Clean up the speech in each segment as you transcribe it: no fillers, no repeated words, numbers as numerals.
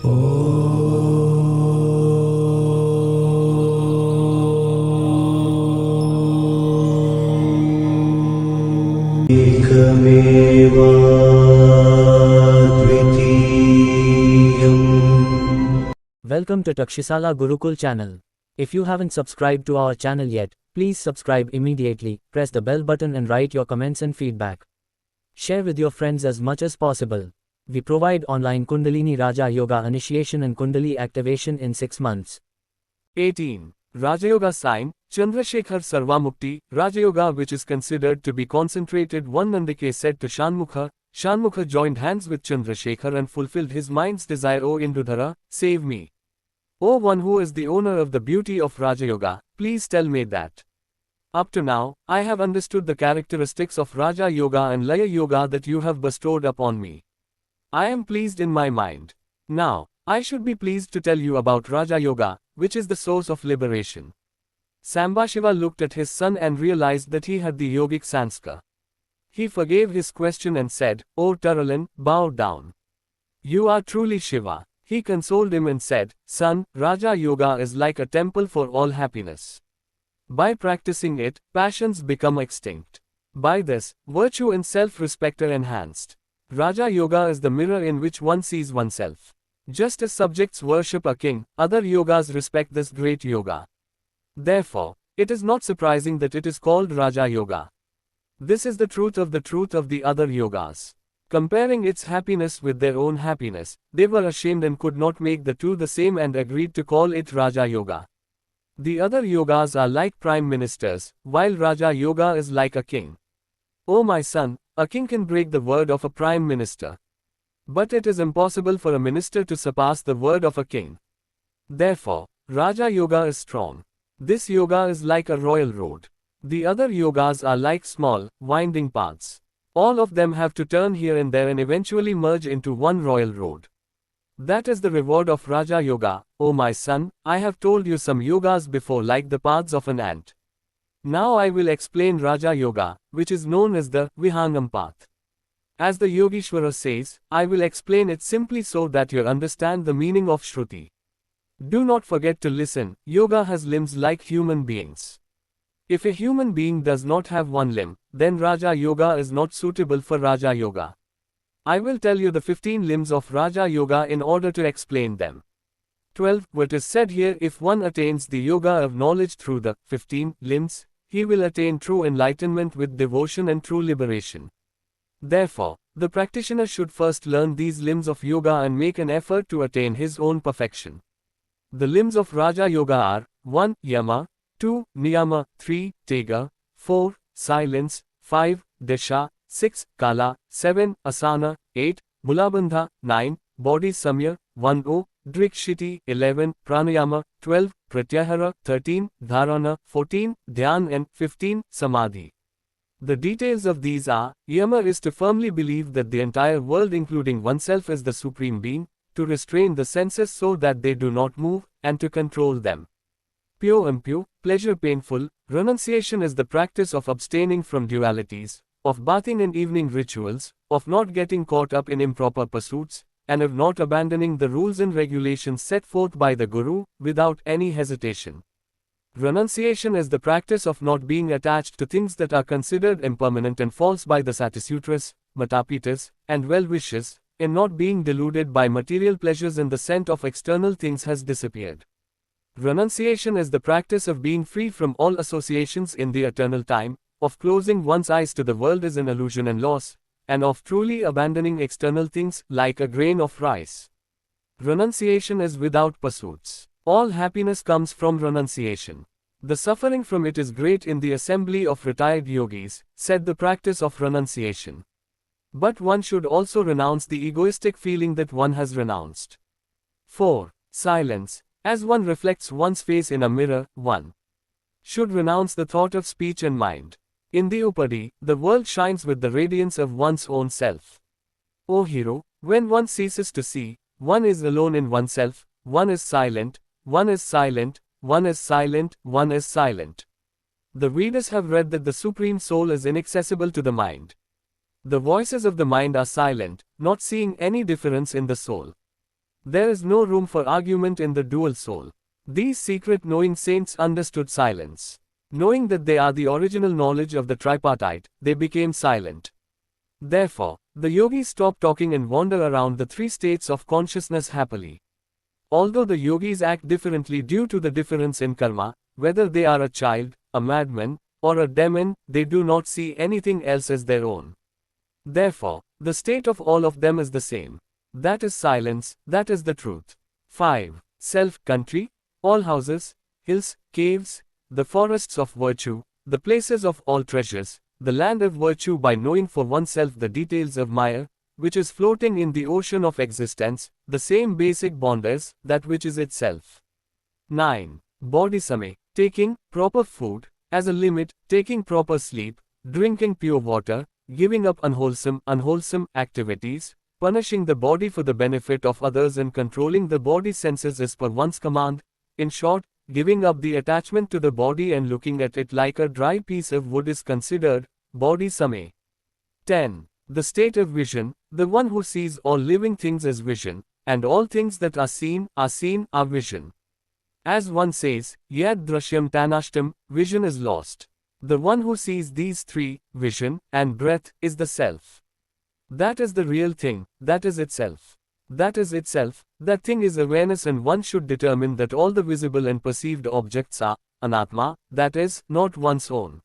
Welcome to Takshisala Gurukul channel. If you haven't subscribed to our channel yet, please subscribe immediately, press the bell button and write your comments and feedback. Share with your friends as much as possible. We provide online Kundalini Raja Yoga initiation and Kundali activation in 6 months. 18. Rajayoga sign, Chandrasekhar Sarvamukti, Rajayoga, which is considered to be concentrated. One Nandike said to Shanmukha, Shanmukha joined hands with Chandrasekhar and fulfilled his mind's desire. O Indudhara, save me. O one who is the owner of the beauty of Rajayoga, please tell me that. Up to now, I have understood the characteristics of Raja Yoga and Laya Yoga that you have bestowed upon me. I am pleased in my mind. Now, I should be pleased to tell you about Raja Yoga, which is the source of liberation. Sambashiva looked at his son and realized that he had the yogic sanskar. He forgave his question and said, O Taralan, bow down. You are truly Shiva. He consoled him and said, Son, Raja Yoga is like a temple for all happiness. By practicing it, passions become extinct. By this, virtue and self-respect are enhanced. Raja Yoga is the mirror in which one sees oneself. Just as subjects worship a king, other yogas respect this great yoga. Therefore, it is not surprising that it is called Raja Yoga. This is the truth of the other yogas. Comparing its happiness with their own happiness, they were ashamed and could not make the two the same and agreed to call it Raja Yoga. The other yogas are like prime ministers, while Raja Yoga is like a king. O my son, a king can break the word of a prime minister. But it is impossible for a minister to surpass the word of a king. Therefore, Raja Yoga is strong. This yoga is like a royal road. The other yogas are like small, winding paths. All of them have to turn here and there and eventually merge into one royal road. That is the reward of Raja Yoga. O my son, I have told you some yogas before like the paths of an ant. Now I will explain Raja Yoga, which is known as the Vihangam path. As the Yogeshwara says, I will explain it simply so that you understand the meaning of Shruti. Do not forget to listen. Yoga has limbs like human beings. If a human being does not have one limb, then Raja Yoga is not suitable for Raja Yoga. I will tell you the 15 limbs of Raja Yoga in order to explain them. 12. What is said here, if one attains the yoga of knowledge through the 15 limbs, he will attain true enlightenment with devotion and true liberation. Therefore, the practitioner should first learn these limbs of yoga and make an effort to attain his own perfection. The limbs of Raja Yoga are 1. Yama, 2. Niyama, 3. Tega, 4. Silence, 5. Disha, 6. Kala, 7. Asana, 8. Mulabandha, 9. Body Samya, 1. Drikshiti, 11. Pranayama, 12. Pratyahara, 13. Dharana, 14. Dhyan and 15. Samadhi. The details of these are, Yama is to firmly believe that the entire world including oneself is the Supreme Being, to restrain the senses so that they do not move, and to control them. Pure impure, pleasure painful, renunciation is the practice of abstaining from dualities, of bathing and evening rituals, of not getting caught up in improper pursuits, and of not abandoning the rules and regulations set forth by the Guru, without any hesitation. Renunciation is the practice of not being attached to things that are considered impermanent and false by the Satisutras, Matapitas, and well-wishers, and not being deluded by material pleasures and the scent of external things has disappeared. Renunciation is the practice of being free from all associations in the eternal time, of closing one's eyes to the world as an illusion and loss, and of truly abandoning external things like a grain of rice. Renunciation is without pursuits. All happiness comes from renunciation. The suffering from it is great in the assembly of retired yogis, said the practice of renunciation. But one should also renounce the egoistic feeling that one has renounced. 4. Silence. As one reflects one's face in a mirror, one should renounce the thought of speech and mind. In the Upadi, the world shines with the radiance of one's own self. O hero, when one ceases to see, one is alone in oneself, one is silent, one is silent, one is silent, one is silent. The Vedas have read that the Supreme Soul is inaccessible to the mind. The voices of the mind are silent, not seeing any difference in the soul. There is no room for argument in the dual soul. These secret knowing saints understood silence. Knowing that they are the original knowledge of the tripartite, they became silent. Therefore, the yogis stop talking and wander around the three states of consciousness happily. Although the yogis act differently due to the difference in karma, whether they are a child, a madman, or a demon, they do not see anything else as their own. Therefore, the state of all of them is the same. That is silence, that is the truth. 5. Self, country, all houses, hills, caves, the forests of virtue, the places of all treasures, the land of virtue by knowing for oneself the details of Maya, which is floating in the ocean of existence, the same basic bond as that which is itself. 9. Body same, taking proper food, as a limit, taking proper sleep, drinking pure water, giving up unwholesome activities, punishing the body for the benefit of others and controlling the body senses as per one's command, in short, giving up the attachment to the body and looking at it like a dry piece of wood is considered body same. 10. The state of vision, the one who sees all living things as vision, and all things that are seen are vision. As one says, yad drashyam tanashtam, vision is lost. The one who sees these three, vision, and breath, is the self. That is the real thing, that is itself. That is itself, that thing is awareness, and one should determine that all the visible and perceived objects are anatma, that is, not one's own.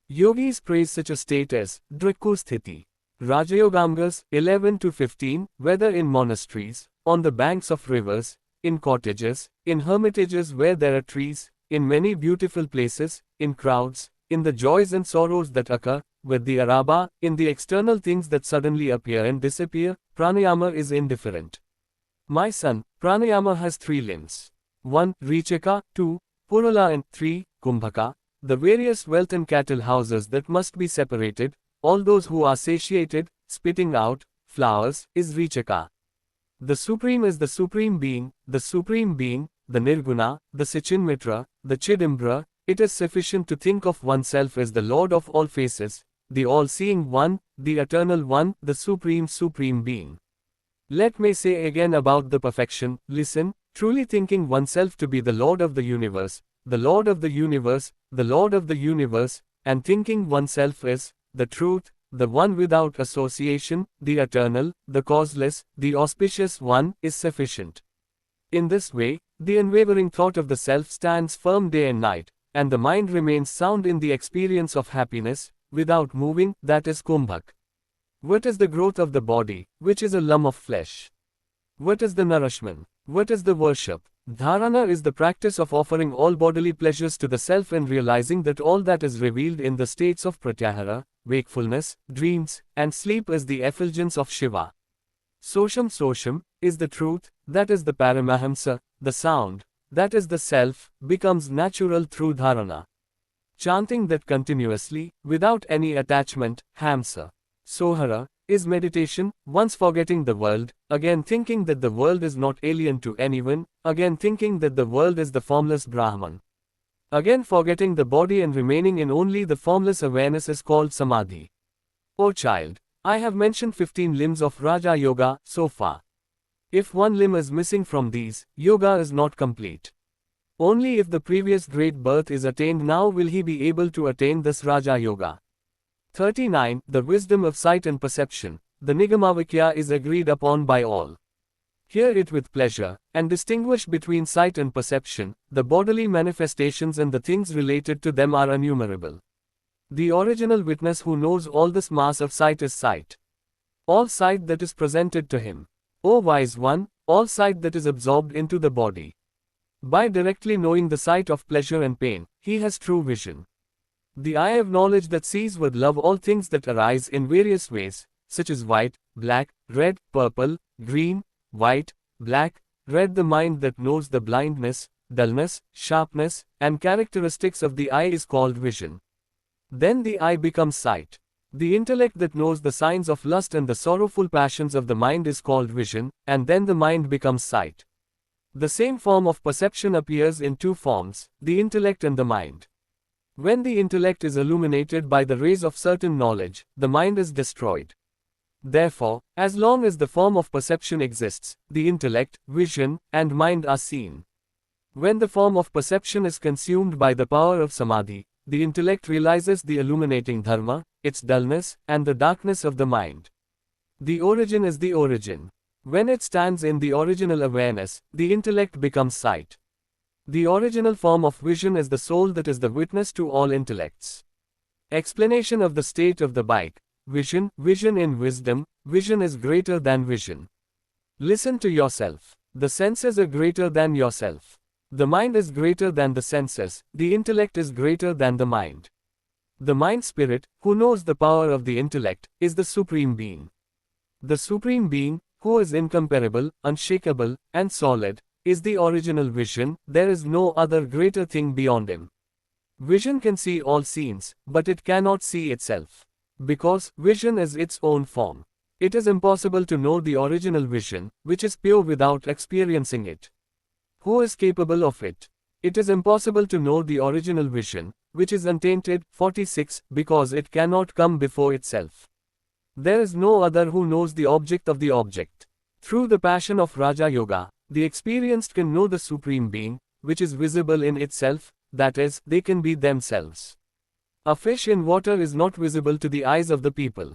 Yogis praise such a state as Drikku Sthiti. Rajayogamgas 11-15, whether in monasteries, on the banks of rivers, in cottages, in hermitages where there are trees, in many beautiful places, in crowds, in the joys and sorrows that occur, with the araba, in the external things that suddenly appear and disappear, pranayama is indifferent. My son, pranayama has 3 limbs. 1. Richaka, 2. Purula, and 3. Kumbhaka, the various wealth and cattle houses that must be separated, all those who are satiated, spitting out flowers, is Richaka. The Supreme is the Supreme Being, the Nirguna, the Sichinmitra, the Chidimbra. It is sufficient to think of oneself as the Lord of all faces, the all-seeing One, the Eternal One, the Supreme Being. Let me say again about the perfection, listen, truly thinking oneself to be the Lord of the universe, the Lord of the universe, the Lord of the universe, and thinking oneself as the truth, the one without association, the eternal, the causeless, the auspicious One, is sufficient. In this way, the unwavering thought of the self stands firm day and night, and the mind remains sound in the experience of happiness, without moving, that is Kumbhak. What is the growth of the body, which is a lump of flesh? What is the nourishment? What is the worship? Dharana is the practice of offering all bodily pleasures to the self and realizing that all that is revealed in the states of pratyahara, wakefulness, dreams, and sleep is the effulgence of Shiva. Sosham is the truth, that is the Paramahamsa, the sound, that is the self, becomes natural through dharana. Chanting that continuously, without any attachment, Hamsa. Sohara, is meditation, once forgetting the world, again thinking that the world is not alien to anyone, again thinking that the world is the formless Brahman. Again forgetting the body and remaining in only the formless awareness is called Samadhi. O child, I have mentioned 15 limbs of Raja Yoga so far. If one limb is missing from these, yoga is not complete. Only if the previous great birth is attained now will he be able to attain this Raja Yoga. 39. The wisdom of sight and perception, the Nigamavikya, is agreed upon by all. Hear it with pleasure, and distinguish between sight and perception. The bodily manifestations and the things related to them are innumerable. The original witness who knows all this mass of sight is sight. All sight that is presented to him. O wise one, all sight that is absorbed into the body. By directly knowing the sight of pleasure and pain, he has true vision. The eye of knowledge that sees with love all things that arise in various ways, such as white, black, red, purple, green, white, black, red. The mind that knows the blindness, dullness, sharpness, and characteristics of the eye is called vision. Then the eye becomes sight. The intellect that knows the signs of lust and the sorrowful passions of the mind is called vision, and then the mind becomes sight. The same form of perception appears in 2 forms, the intellect and the mind. When the intellect is illuminated by the rays of certain knowledge, the mind is destroyed. Therefore, as long as the form of perception exists, the intellect, vision, and mind are seen. When the form of perception is consumed by the power of samadhi, the intellect realizes the illuminating dharma, its dullness, and the darkness of the mind. The origin is the origin. When it stands in the original awareness, the intellect becomes sight. The original form of vision is the soul that is the witness to all intellects. Explanation of the state of the bike. Vision in wisdom, vision is greater than vision. Listen to yourself. The senses are greater than yourself. The mind is greater than the senses, the intellect is greater than the mind. The mind spirit, who knows the power of the intellect, is the Supreme Being. The Supreme Being, who is incomparable, unshakable, and solid, is the original vision, there is no other greater thing beyond him. Vision can see all scenes, but it cannot see itself. Because vision is its own form. It is impossible to know the original vision, which is pure without experiencing it. Who is capable of it? It is impossible to know the original vision, which is untainted, 46, because it cannot come before itself. There is no other who knows the object of the object. Through the passion of Raja Yoga, the experienced can know the Supreme Being, which is visible in itself, that is, they can be themselves. A fish in water is not visible to the eyes of the people.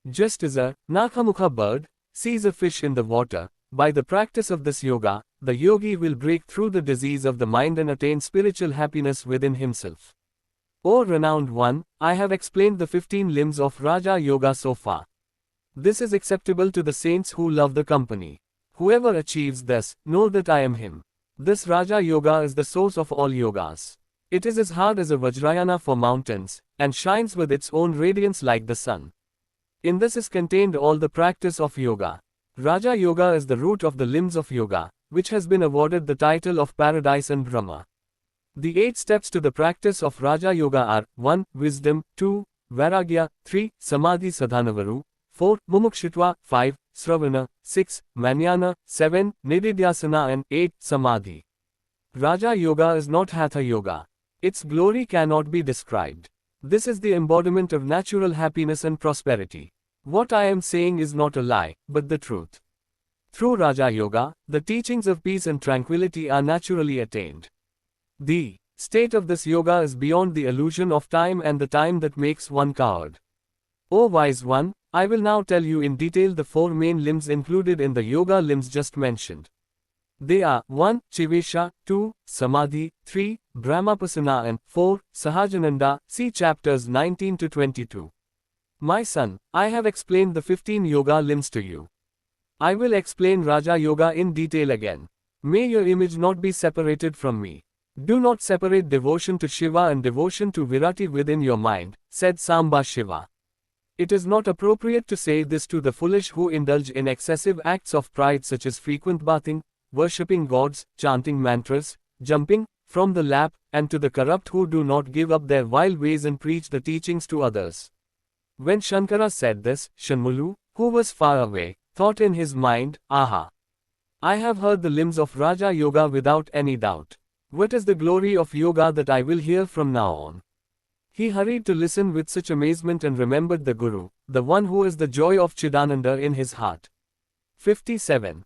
Just as a Nakhamukha bird sees a fish in the water, by the practice of this yoga, the yogi will break through the disease of the mind and attain spiritual happiness within himself. O renowned one, I have explained the 15 limbs of Raja Yoga so far. This is acceptable to the saints who love the company. Whoever achieves this, know that I am him. This Raja Yoga is the source of all yogas. It is as hard as a Vajrayana for mountains, and shines with its own radiance like the sun. In this is contained all the practice of yoga. Raja Yoga is the root of the limbs of yoga, which has been awarded the title of Paradise and Brahma. The 8 steps to the practice of Raja Yoga are 1. Wisdom, 2. Vairagya, 3. Samadhi Sadhanavaru, 4. Mumukshutva, 5. Sravana, 6. Manana, 7. Nididhyasana and 8. Samadhi. Raja Yoga is not Hatha Yoga. Its glory cannot be described. This is the embodiment of natural happiness and prosperity. What I am saying is not a lie, but the truth. Through Raja Yoga, the teachings of peace and tranquility are naturally attained. The state of this yoga is beyond the illusion of time and the time that makes one coward. O wise one, I will now tell you in detail the 4 main limbs included in the yoga limbs just mentioned. They are 1. Chivesha, 2. Samadhi, 3. Brahmapasana and 4. Sahajananda, see chapters 19 to 22. My son, I have explained the 15 yoga limbs to you. I will explain Raja Yoga in detail again. May your image not be separated from me. Do not separate devotion to Shiva and devotion to Virati within your mind, said Samba Shiva. It is not appropriate to say this to the foolish who indulge in excessive acts of pride such as frequent bathing, worshipping gods, chanting mantras, jumping from the lap, and to the corrupt who do not give up their vile ways and preach the teachings to others. When Shankara said this, Shanmulu, who was far away, thought in his mind, Aha! I have heard the limbs of Raja Yoga without any doubt. What is the glory of yoga that I will hear from now on? He hurried to listen with such amazement and remembered the Guru, the one who is the joy of Chidananda in his heart. 57.